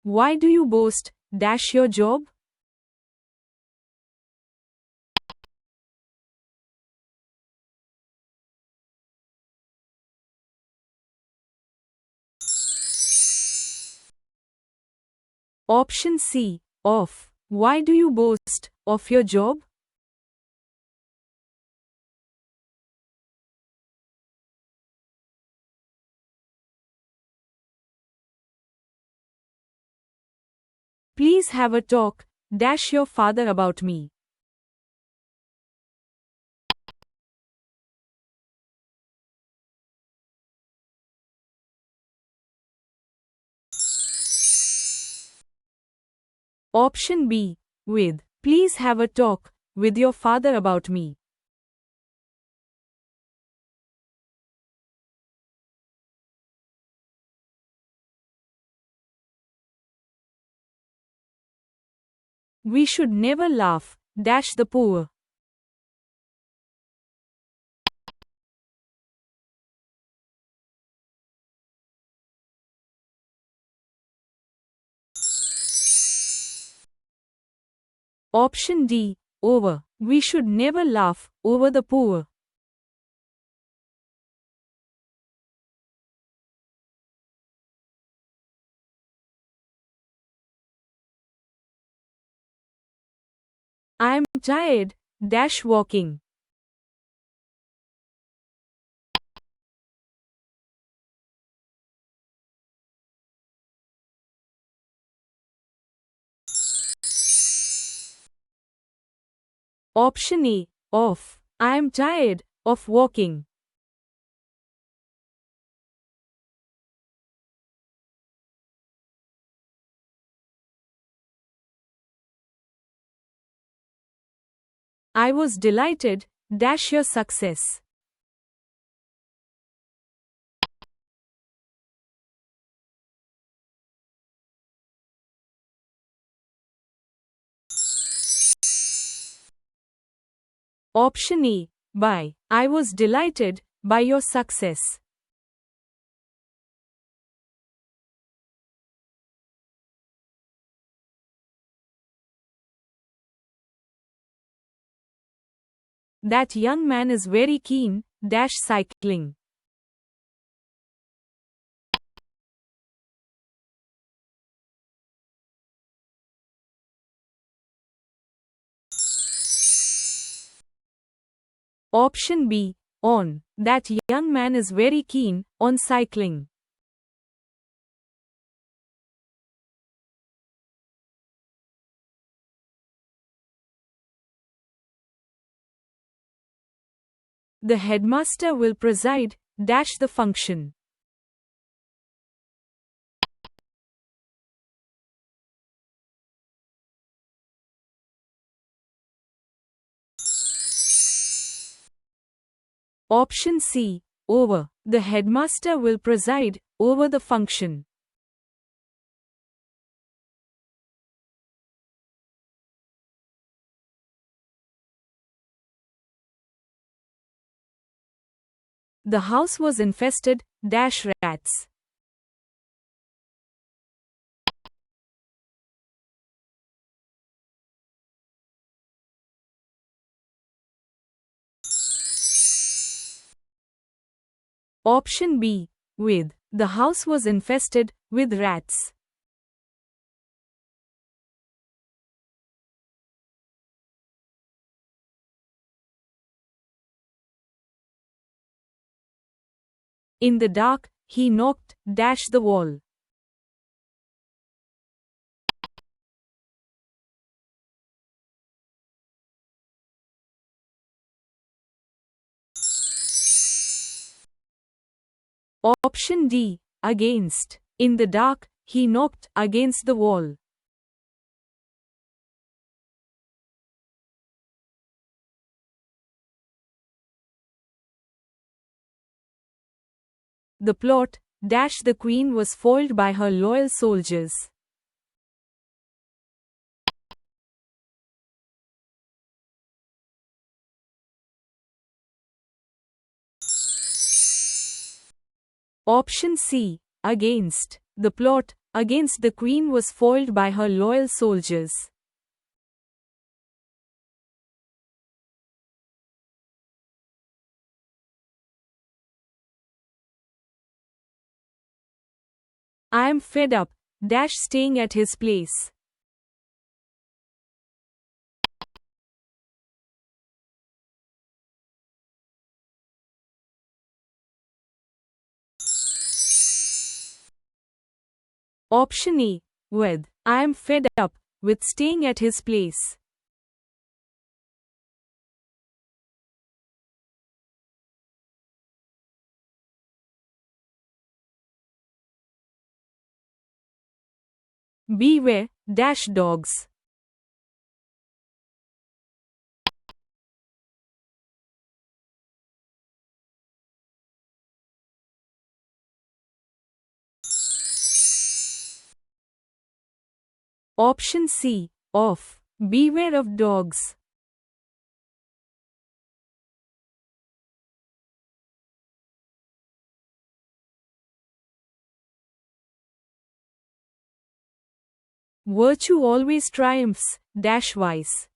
Why do you boast dash your job? Option C. Of. Why do you boast of your job? Please have a talk dash your father about me. Option B. With. Please have a talk with your father about me. We should never laugh dash the poor. Option D. Over. We should never laugh over the poor. I am tired dash walking. Option A. Of. I am tired of walking. I was delighted dash your success. Option A. By. I was delighted by your success. That young man is very keen dash cycling. Option B. On. That young man is very keen on cycling. The headmaster will preside dash the function. Option C. Over. The headmaster will preside over the function. The house was infested dash rats. Option B. With. The house was infested with rats. In the dark, he knocked dash the wall. Option D. Against. In the dark, he knocked against the wall. The plot dash the queen was foiled by her loyal soldiers. Option C. Against. The plot against the queen was foiled by her loyal soldiers. I am fed up, staying at his place. Option A. With. I am fed up with staying at his place. Beware, dogs. Option C. Of. Beware of dogs. Virtue always triumphs, wise.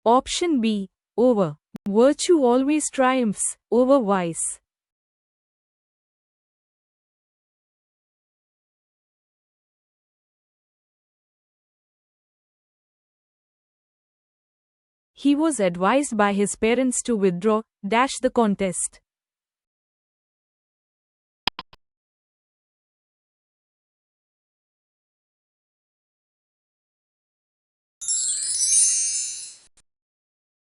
Option B. Over. Virtue always triumphs over vice. He was advised by his parents to withdraw, the contest.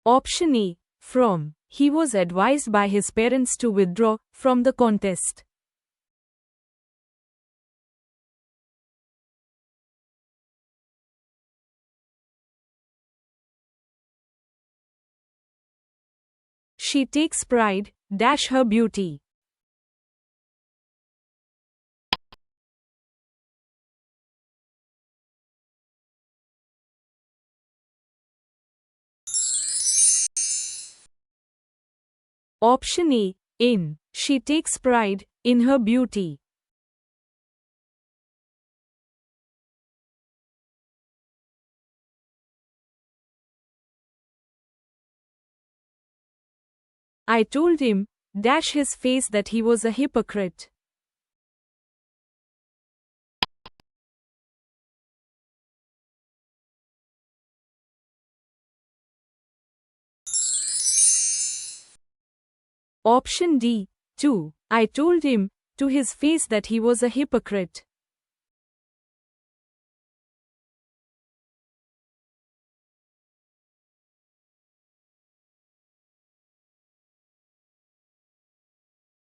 Option A. From. He was advised by his parents to withdraw from the contest. She takes pride, her beauty. Option A. In. She takes pride in her beauty. I told him, his face that he was a hypocrite. Option D. 2. I told him, to his face that he was a hypocrite.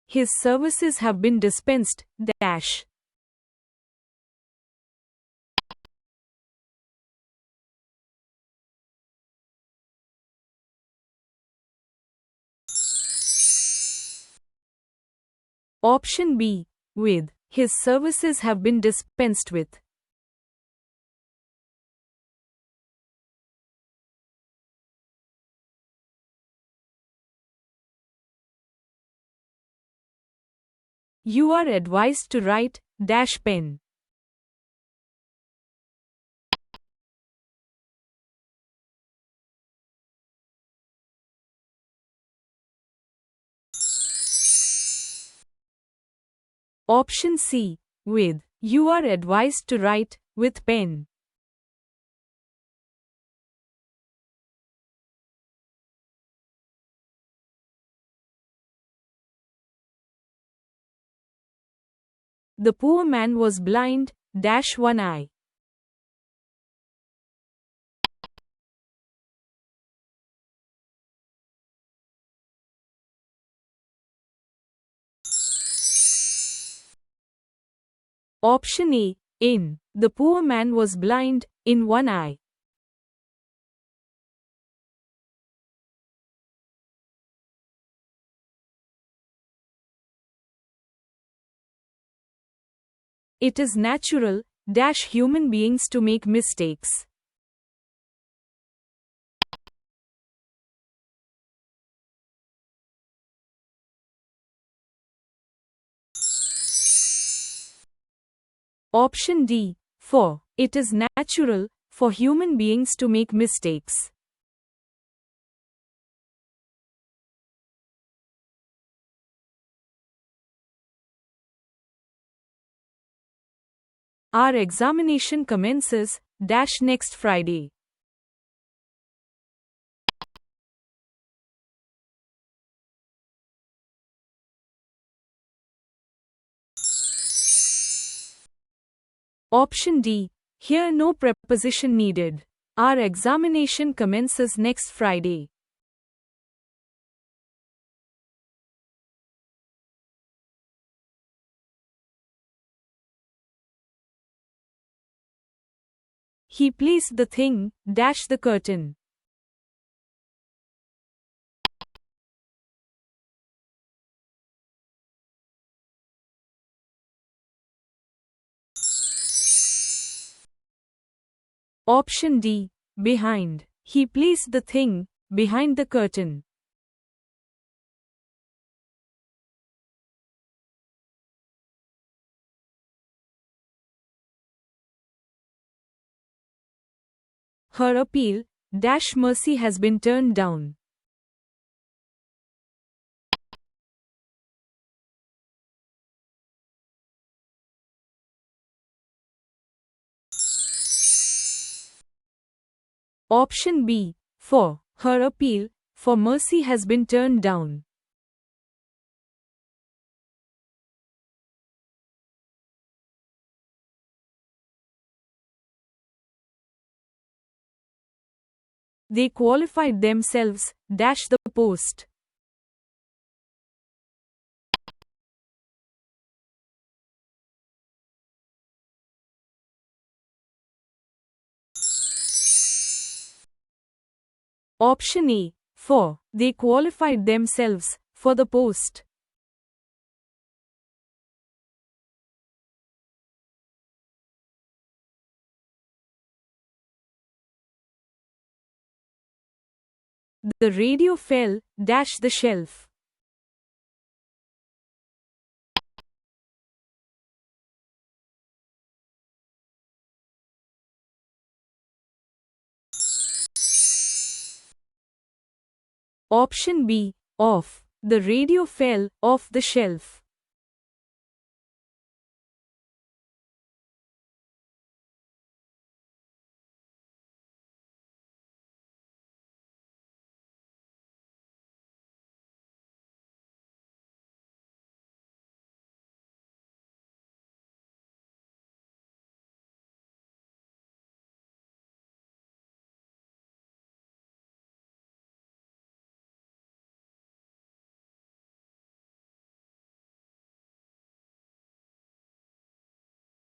His services have been dispensed, Option B. With. His services have been dispensed with. You are advised to write, pen. Option C. With. You are advised to write, with pen. The poor man was blind, one eye. Option A. In. The poor man was blind, in one eye. It is natural, human beings to make mistakes. Option D. 4. It is natural for human beings to make mistakes. Our examination commences next Friday. Option D. Here no preposition needed. Our examination commences next Friday. He placed the thing the curtain. Option D. Behind. He placed the thing behind the curtain. Her appeal mercy has been turned down. Option B. 4. Her appeal for mercy has been turned down. They qualified themselves the post. Option A. 4. They qualified themselves for the post. The radio fell the shelf. Option B. Off. The radio fell off the shelf.